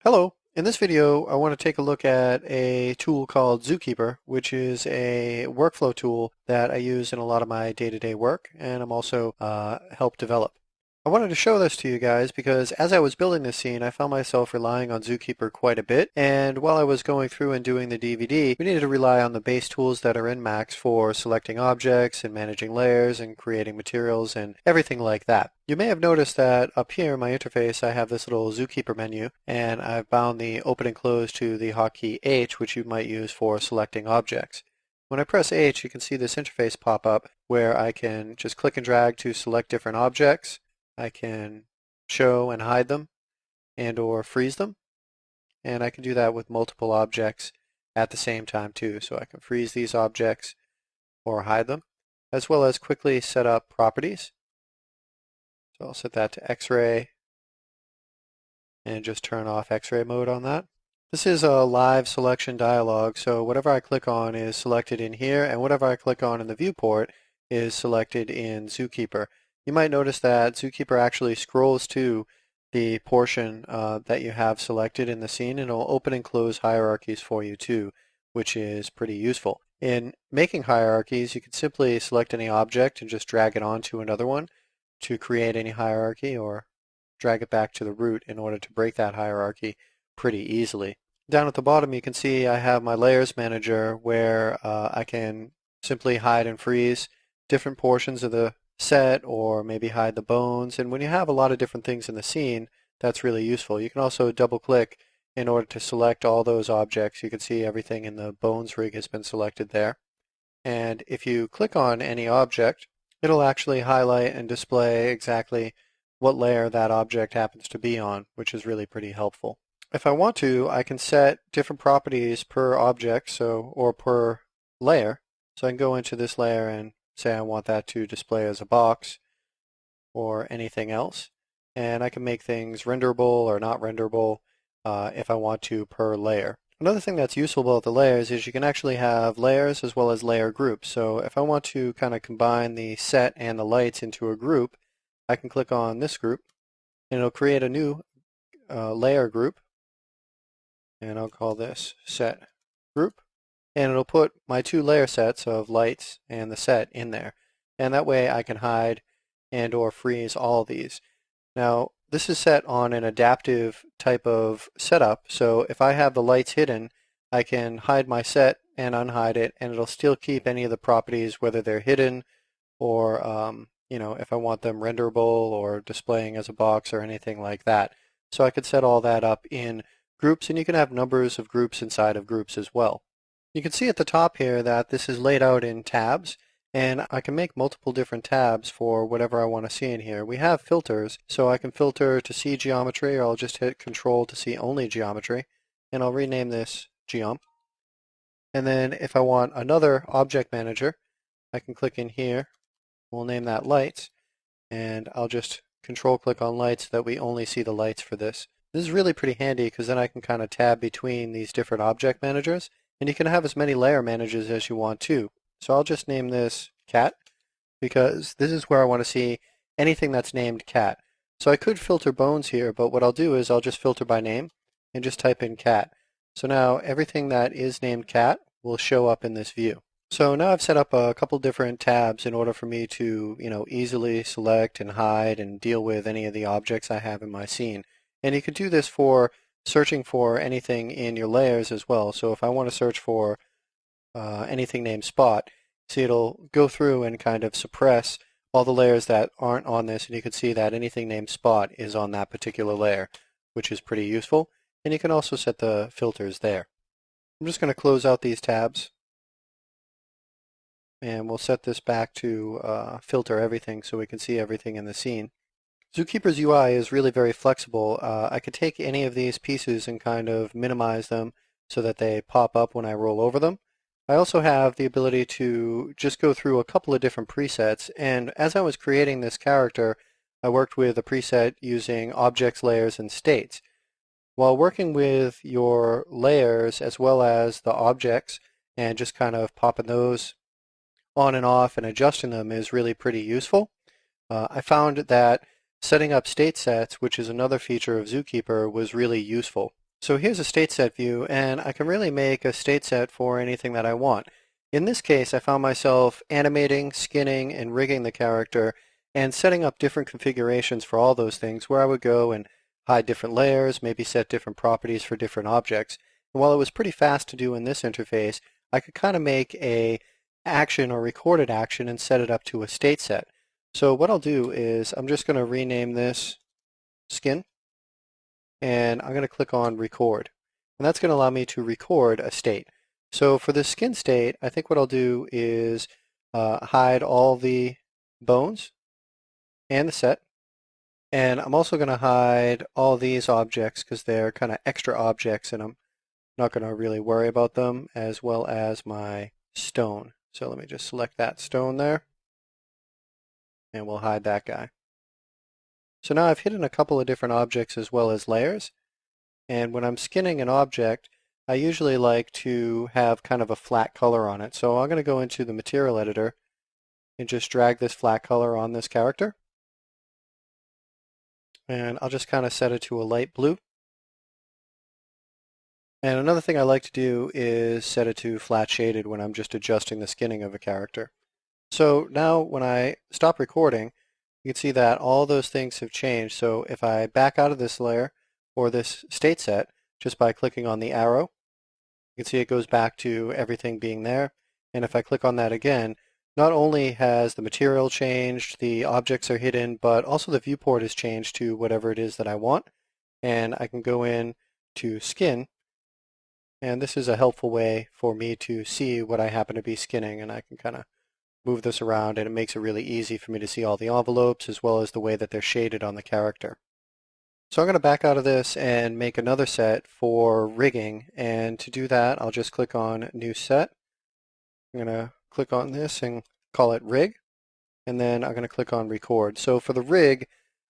Hello. In this video, I want to take a look at a tool called Zookeeper, which is a workflow tool that I use in a lot of my day-to-day work, and I'm also help develop. I wanted to show this to you guys because as I was building this scene, I found myself relying on Zookeeper quite a bit, and while I was going through and doing the DVD, we needed to rely on the base tools that are in Max for selecting objects and managing layers and creating materials and everything like that. You may have noticed that up here in my interface I have this little Zookeeper menu, and I've bound the open and close to the hotkey H, which you might use for selecting objects. When I press H, you can see this interface pop up where I can just click and drag to select different objects. I can show and hide them and or freeze them, and I can do that with multiple objects at the same time too. So I can freeze these objects or hide them, as well as quickly set up properties. So I'll set that to X-ray and just turn off X-ray mode on that. This is a live selection dialog, so whatever I click on is selected in here, and whatever I click on in the viewport is selected in Zookeeper. You might notice that Zookeeper actually scrolls to the portion that you have selected in the scene, and it'll open and close hierarchies for you too, which is pretty useful. In making hierarchies, you can simply select any object and just drag it onto another one to create any hierarchy, or drag it back to the root in order to break that hierarchy pretty easily. Down at the bottom you can see I have my layers manager where I can simply hide and freeze different portions of the set, or maybe hide the bones. And when you have a lot of different things in the scene, that's really useful. You can also double click in order to select all those objects. You can see everything in the bones rig has been selected there. And if you click on any object, it'll actually highlight and display exactly what layer that object happens to be on, which is really pretty helpful. If I want to, I can set different properties per object, or per layer. So I can go into this layer and say I want that to display as a box or anything else. And I can make things renderable or not renderable if I want to per layer. Another thing that's useful about the layers is you can actually have layers as well as layer groups. So if I want to kind of combine the set and the lights into a group, I can click on this group and it'll create a new layer group, and I'll call this set group, and it'll put my two layer sets of lights and the set in there, and that way I can hide and or freeze all of these. Now this is set on an adaptive type of setup, so if I have the lights hidden, I can hide my set and unhide it, and it'll still keep any of the properties, whether they're hidden or if I want them renderable or displaying as a box or anything like that. So I could set all that up in groups, and you can have numbers of groups inside of groups as well. You can see at the top here that this is laid out in tabs, and I can make multiple different tabs for whatever I want to see in here. We have filters, so I can filter to see geometry, or I'll just hit Control to see only geometry, and I'll rename this Geom. And then if I want another object manager, I can click in here. We'll name that lights, and I'll just control click on lights so that we only see the lights for this. This is really pretty handy because then I can kind of tab between these different object managers, and you can have as many layer managers as you want too. So I'll just name this cat because this is where I want to see anything that's named cat. So I could filter bones here, but what I'll do is I'll just filter by name and just type in cat. So now everything that is named cat will show up in this view. So now I've set up a couple different tabs in order for me to, easily select and hide and deal with any of the objects I have in my scene. And you could do this for searching for anything in your layers as well. So if I want to search for anything named spot, see it'll go through and kind of suppress all the layers that aren't on this, and you can see that anything named spot is on that particular layer, which is pretty useful. And you can also set the filters there. I'm just going to close out these tabs, and we'll set this back to filter everything so we can see everything in the scene. Zookeeper's UI is really very flexible. I could take any of these pieces and kind of minimize them so that they pop up when I roll over them. I also have the ability to just go through a couple of different presets, and as I was creating this character, I worked with a preset using objects, layers, and states. While working with your layers as well as the objects and just kind of popping those on and off and adjusting them is really pretty useful. I found that setting up state sets, which is another feature of Zookeeper, was really useful. So here's a state set view, and I can really make a state set for anything that I want. In this case, I found myself animating, skinning, and rigging the character and setting up different configurations for all those things where I would go and hide different layers, maybe set different properties for different objects. And while it was pretty fast to do in this interface, I could kind of make a action or recorded action and set it up to a state set. So what I'll do is I'm just going to rename this skin, and I'm going to click on record. And that's going to allow me to record a state. So for the skin state, I think what I'll do is hide all the bones and the set. And I'm also going to hide all these objects because they're kind of extra objects and I'm not going to really worry about them, as well as my stone. So let me just select that stone there and we'll hide that guy. So now I've hidden a couple of different objects as well as layers. And when I'm skinning an object, I usually like to have kind of a flat color on it. So I'm going to go into the material editor and just drag this flat color on this character. And I'll just kind of set it to a light blue. And another thing I like to do is set it to flat shaded when I'm just adjusting the skinning of a character. So now when I stop recording, you can see that all those things have changed. So if I back out of this layer or this state set just by clicking on the arrow, you can see it goes back to everything being there. And if I click on that again, not only has the material changed, the objects are hidden, but also the viewport has changed to whatever it is that I want. And I can go in to skin, and this is a helpful way for me to see what I happen to be skinning, and I can kind of move this around, and it makes it really easy for me to see all the envelopes as well as the way that they're shaded on the character. So I'm going to back out of this and make another set for rigging, and to do that I'll just click on New Set. I'm going to click on this and call it Rig, and then I'm going to click on Record. So for the rig,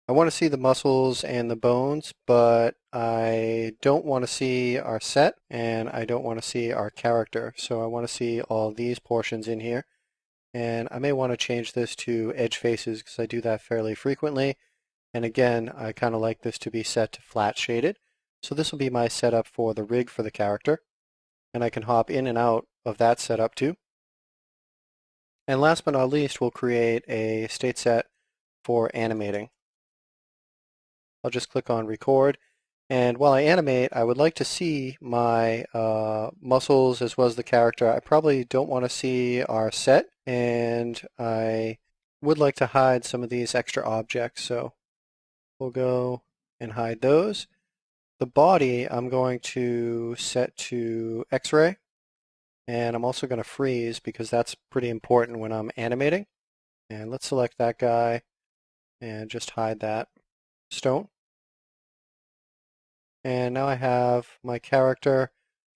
I want to see the muscles and the bones, but I don't want to see our set and I don't want to see our character. So I want to see all these portions in here. And I may want to change this to edge faces because I do that fairly frequently. And again, I kind of like this to be set to flat shaded. So this will be my setup for the rig for the character. And I can hop in and out of that setup too. And last but not least, we'll create a state set for animating. I'll just click on record. And while I animate, I would like to see my muscles as well as the character. I probably don't want to see our set, and I would like to hide some of these extra objects. So we'll go and hide those. The body I'm going to set to X-ray, and I'm also going to freeze because that's pretty important when I'm animating. And let's select that guy and just hide that stone. And now I have my character.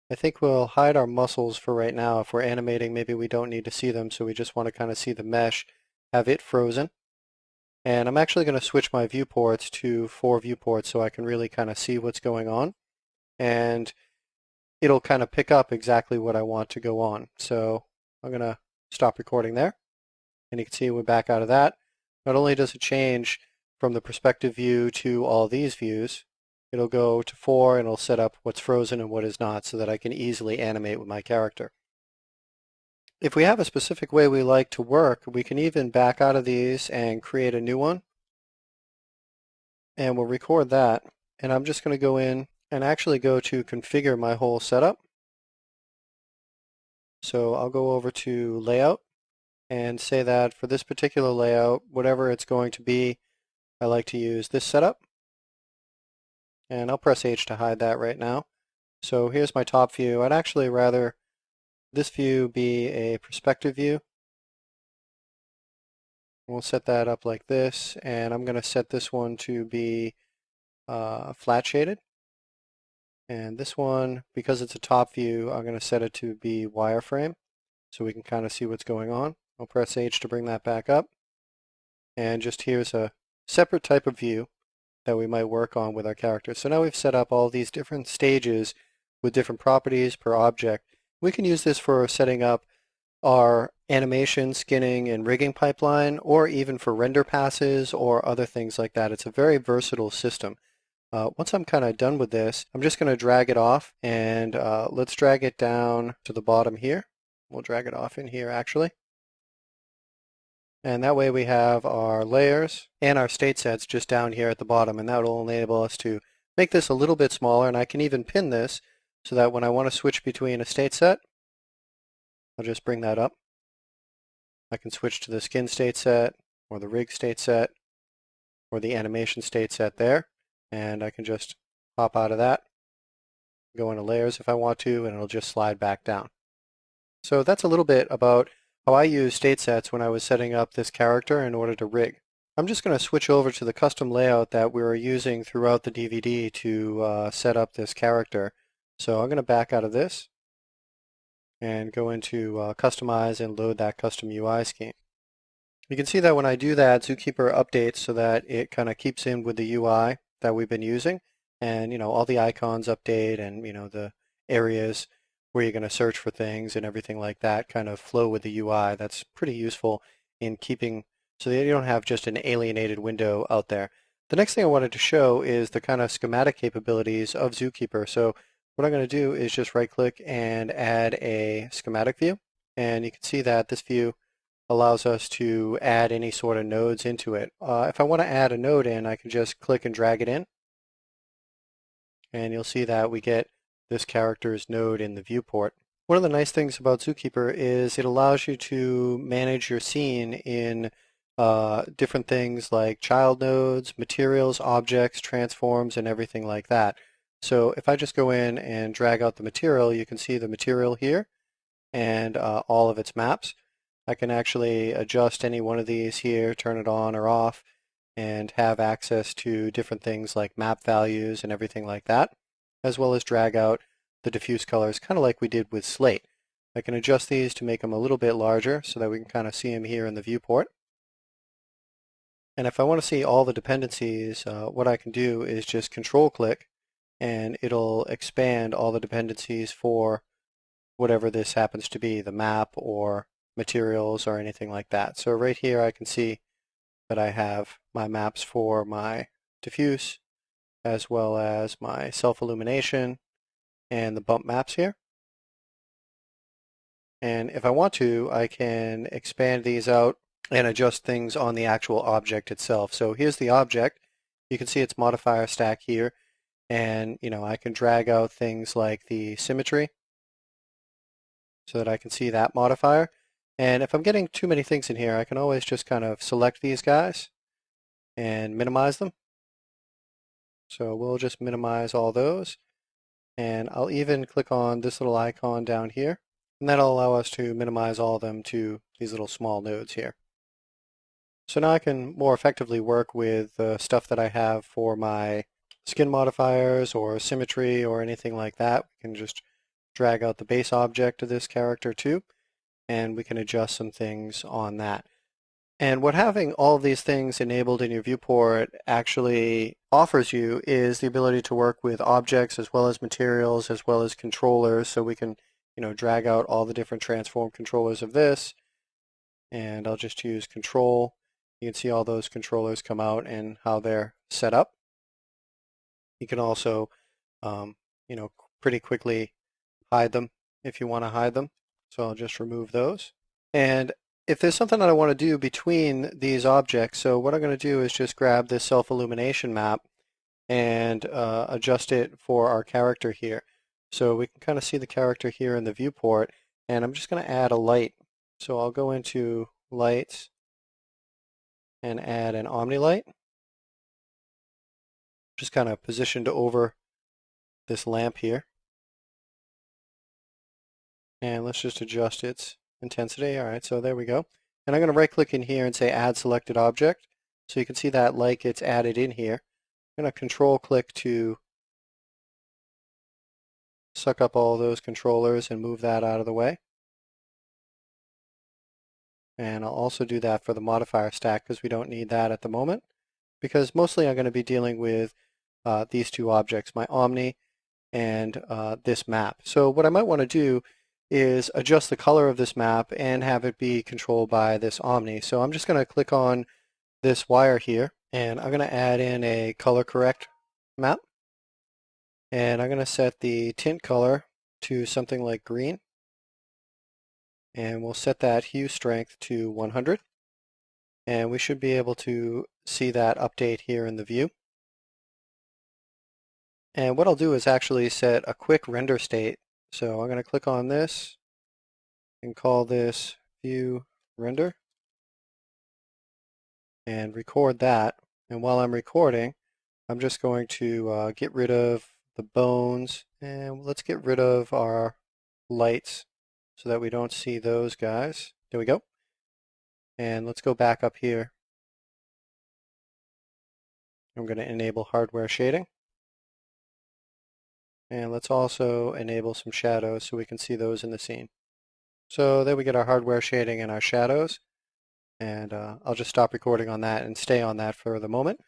I think we'll hide our muscles for right now. If we're animating, maybe we don't need to see them, so we just want to kind of see the mesh, have it frozen. And I'm actually going to switch my viewports to 4 viewports so I can really kind of see what's going on. And it'll kind of pick up exactly what I want to go on. So I'm going to stop recording there. And you can see we're back out of that. Not only does it change from the perspective view to all these views, it'll go to 4 and it'll set up what's frozen and what is not so that I can easily animate with my character. If we have a specific way we like to work, we can even back out of these and create a new one. And we'll record that. And I'm just going to go in and actually go to configure my whole setup. So I'll go over to layout and say that for this particular layout, whatever it's going to be, I like to use this setup. And I'll press H to hide that right now. So here's my top view. I'd actually rather this view be a perspective view. We'll set that up like this, and I'm going to set this one to be flat shaded. And this one, because it's a top view, I'm going to set it to be wireframe so we can kind of see what's going on. I'll press H to bring that back up. And just here's a separate type of view that we might work on with our character. So now we've set up all these different stages with different properties per object. We can use this for setting up our animation, skinning, and rigging pipeline, or even for render passes or other things like that. It's a very versatile system. Once I'm kind of done with this, I'm just going to drag it off, and let's drag it down to the bottom here. We'll drag it off in here actually. And that way we have our layers and our state sets just down here at the bottom, and that will enable us to make this a little bit smaller, and I can even pin this so that when I want to switch between a state set, I'll just bring that up. I can switch to the skin state set or the rig state set or the animation state set there, and I can just pop out of that, go into layers if I want to, and it'll just slide back down. So that's a little bit about how I use state sets when I was setting up this character in order to rig. I'm just going to switch over to the custom layout that we were using throughout the DVD to set up this character. So I'm going to back out of this and go into customize and load that custom UI scheme. You can see that when I do that, Zookeeper updates so that it kind of keeps in with the UI that we've been using, and all the icons update, and the areas where you're going to search for things and everything like that kind of flow with the UI. That's pretty useful in keeping so that you don't have just an alienated window out there. The next thing I wanted to show is the kind of schematic capabilities of Zookeeper. So what I'm going to do is just right click and add a schematic view, and you can see that this view allows us to add any sort of nodes into it. If I want to add a node in, I can just click and drag it in, and you'll see that we get this character's node in the viewport. One of the nice things about Zookeeper is it allows you to manage your scene in different things like child nodes, materials, objects, transforms, and everything like that. So if I just go in and drag out the material, you can see the material here and all of its maps. I can actually adjust any one of these here, turn it on or off, and have access to different things like map values and everything like that, as well as drag out the diffuse colors, kind of like we did with Slate. I can adjust these to make them a little bit larger so that we can kind of see them here in the viewport. And if I want to see all the dependencies, what I can do is just control click, and it'll expand all the dependencies for whatever this happens to be, the map or materials or anything like that. So right here I can see that I have my maps for my diffuse as well as my self-illumination and the bump maps here. And if I want to, I can expand these out and adjust things on the actual object itself. So here's the object. You can see its modifier stack here, and I can drag out things like the symmetry so that I can see that modifier. And if I'm getting too many things in here, I can always just kind of select these guys and minimize them. So we'll just minimize all those. And I'll even click on this little icon down here, and that'll allow us to minimize all of them to these little small nodes here. So now I can more effectively work with the stuff that I have for my skin modifiers or symmetry or anything like that. We can just drag out the base object of this character too, and we can adjust some things on that. And what having all of these things enabled in your viewport actually offers you is the ability to work with objects as well as materials as well as controllers. So we can, drag out all the different transform controllers of this, and I'll just use control. You can see all those controllers come out and how they're set up. You can also, pretty quickly hide them if you want to hide them. So I'll just remove those. And if there's something that I want to do between these objects, so what I'm going to do is just grab this self-illumination map and adjust it for our character here. So we can kind of see the character here in the viewport, and I'm just going to add a light. So I'll go into lights and add an omni-light, just kind of positioned over this lamp here. And let's just adjust its intensity. All right, so there we go. And I'm going to right click in here and say add selected object. So you can see that light gets added in here. I'm going to control click to suck up all those controllers and move that out of the way. And I'll also do that for the modifier stack because we don't need that at the moment, because mostly I'm going to be dealing with these two objects, my Omni and this map. So what I might want to do is adjust the color of this map and have it be controlled by this Omni. So I'm just going to click on this wire here, and I'm going to add in a color correct map, and I'm going to set the tint color to something like green, and we'll set that hue strength to 100, and we should be able to see that update here in the view. And what I'll do is actually set a quick render state. So I'm going to click on this and call this view render and record that. And while I'm recording, I'm just going to get rid of the bones, and let's get rid of our lights so that we don't see those guys. There we go. And let's go back up here. I'm going to enable hardware shading. And let's also enable some shadows so we can see those in the scene. So there we get our hardware shading and our shadows. And I'll just stop recording on that and stay on that for the moment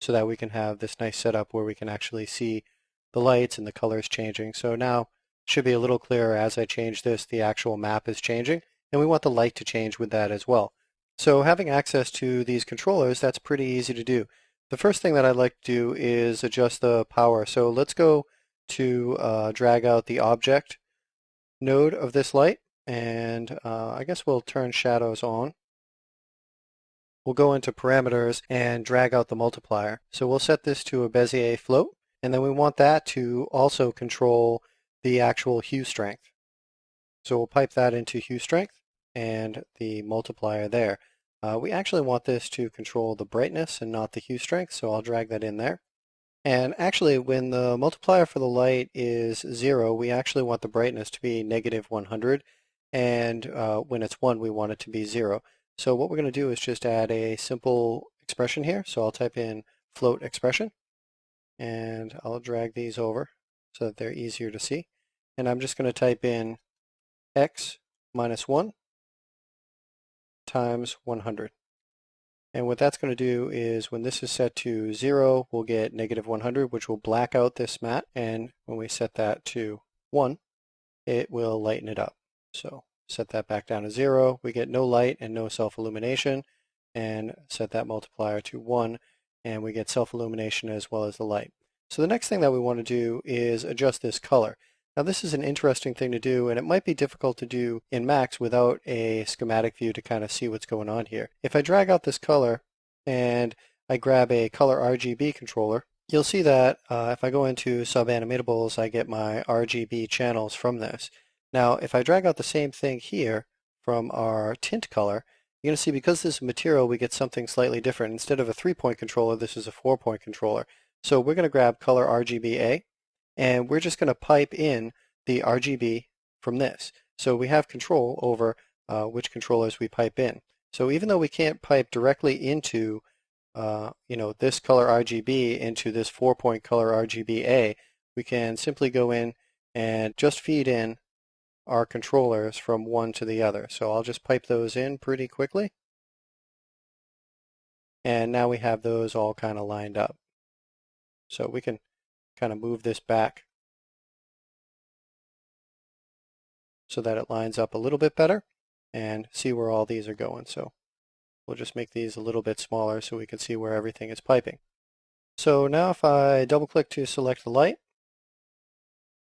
so that we can have this nice setup where we can actually see the lights and the colors changing. So now it should be a little clearer as I change this, the actual map is changing, and we want the light to change with that as well. So having access to these controllers, that's pretty easy to do. The first thing that I'd like to do is adjust the power. So let's go to drag out the object node of this light, and I guess we'll turn shadows on. We'll go into parameters and drag out the multiplier. So we'll set this to a Bezier float, and then we want that to also control the actual hue strength. So we'll pipe that into hue strength and the multiplier there. We actually want this to control the brightness and not the hue strength, so I'll drag that in there. And actually, when the multiplier for the light is 0, we actually want the brightness to be -100, and when it's 1, we want it to be 0. So what we're going to do is just add a simple expression here. So I'll type in float expression, and I'll drag these over so that they're easier to see. And I'm just going to type in x minus 1 times 100. And what that's going to do is when this is set to 0, we'll get -100, which will black out this mat. And when we set that to 1, it will lighten it up. So set that back down to 0. We get no light and no self-illumination. And set that multiplier to 1, and we get self-illumination as well as the light. So the next thing that we want to do is adjust this color. Now this is an interesting thing to do, and it might be difficult to do in Max without a schematic view to kind of see what's going on here. If I drag out this color and I grab a color RGB controller, you'll see that if I go into sub-animatables, I get my RGB channels from this. Now if I drag out the same thing here from our tint color, you're going to see because this is material, we get something slightly different. Instead of a 3-point controller, this is a 4-point controller. So we're going to grab color RGBA, and we're just going to pipe in the RGB from this. So we have control over which controllers we pipe in. So even though we can't pipe directly into this color RGB into this 4-point color RGBA, we can simply go in and just feed in our controllers from one to the other. So I'll just pipe those in pretty quickly. And now we have those all kind of lined up. So we can kind of move this back so that it lines up a little bit better and see where all these are going. So we'll just make these a little bit smaller so we can see where everything is piping. So now if I double click to select the light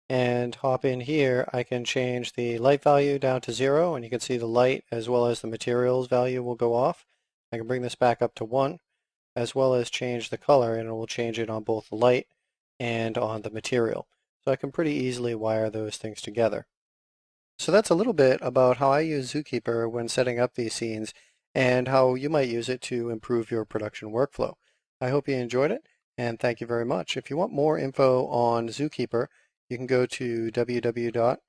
and hop in here, I can change the light value down to 0, and you can see the light as well as the materials value will go off. I can bring this back up to 1, as well as change the color, and it will change it on both the light and on the material. So I can pretty easily wire those things together. So that's a little bit about how I use Zookeeper when setting up these scenes and how you might use it to improve your production workflow. I hope you enjoyed it, and thank you very much. If you want more info on Zookeeper, you can go to www.efear.com,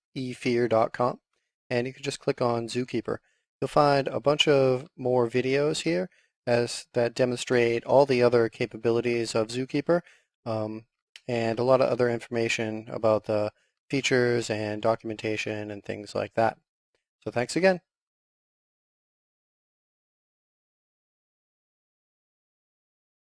and you can just click on Zookeeper. You'll find a bunch of more videos here that demonstrate all the other capabilities of Zookeeper, and a lot of other information about the features and documentation and things like that. So thanks again.